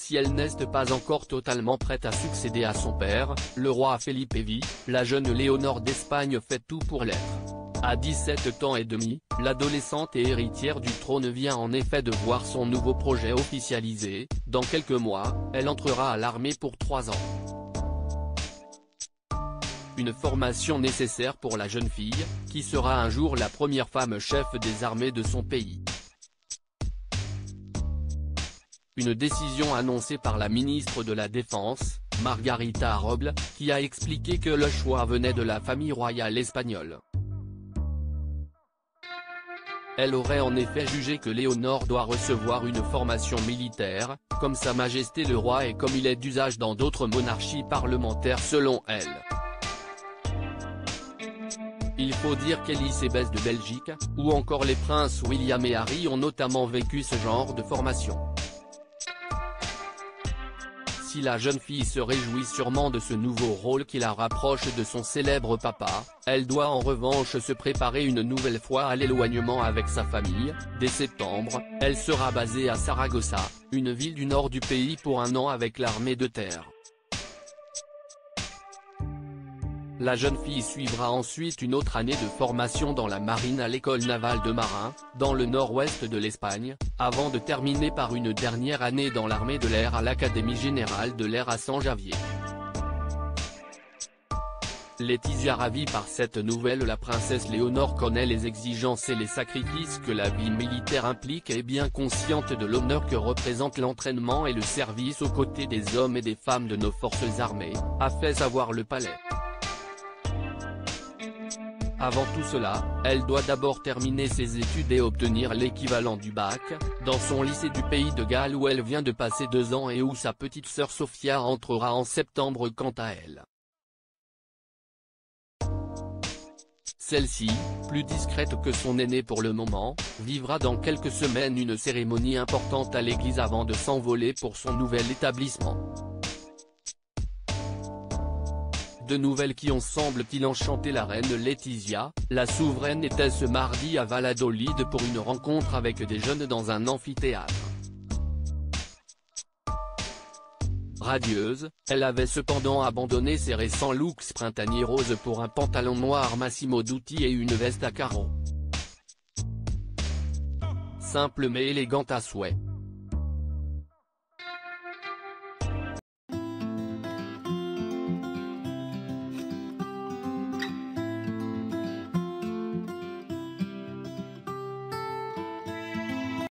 Si elle n'est pas encore totalement prête à succéder à son père, le roi Felipe V, la jeune Léonore d'Espagne fait tout pour l'être. À 17 ans et demi, l'adolescente et héritière du trône vient en effet de voir son nouveau projet officialisé. Dans quelques mois, elle entrera à l'armée pour 3 ans. Une formation nécessaire pour la jeune fille, qui sera un jour la première femme chef des armées de son pays. Une décision annoncée par la ministre de la Défense, Margarita Robles, qui a expliqué que le choix venait de la famille royale espagnole. Elle aurait en effet jugé que Léonore doit recevoir une formation militaire, comme Sa Majesté le roi et comme il est d'usage dans d'autres monarchies parlementaires selon elle. Il faut dire qu'Élisabeth de Belgique, ou encore les princes William et Harry ont notamment vécu ce genre de formation. Si la jeune fille se réjouit sûrement de ce nouveau rôle qui la rapproche de son célèbre papa, elle doit en revanche se préparer une nouvelle fois à l'éloignement avec sa famille. Dès septembre, elle sera basée à Saragossa, une ville du nord du pays pour un an avec l'armée de terre. La jeune fille suivra ensuite une autre année de formation dans la marine à l'école navale de marins, dans le nord-ouest de l'Espagne, avant de terminer par une dernière année dans l'armée de l'air à l'Académie générale de l'air à San Javier. Laetitia ravie par cette nouvelle, la princesse Léonore connaît les exigences et les sacrifices que la vie militaire implique et est bien consciente de l'honneur que représente l'entraînement et le service aux côtés des hommes et des femmes de nos forces armées, a fait savoir le palais. Avant tout cela, elle doit d'abord terminer ses études et obtenir l'équivalent du bac, dans son lycée du pays de Galles où elle vient de passer 2 ans et où sa petite sœur Sofia entrera en septembre quant à elle. Celle-ci, plus discrète que son aînée pour le moment, vivra dans quelques semaines une cérémonie importante à l'église avant de s'envoler pour son nouvel établissement. De nouvelles qui ont semble-t-il enchanté la reine Laetitia, la souveraine était ce mardi à Valladolid pour une rencontre avec des jeunes dans un amphithéâtre. Radieuse, elle avait cependant abandonné ses récents looks printaniers roses pour un pantalon noir Massimo Dutti et une veste à carreaux. Simple mais élégante à souhait.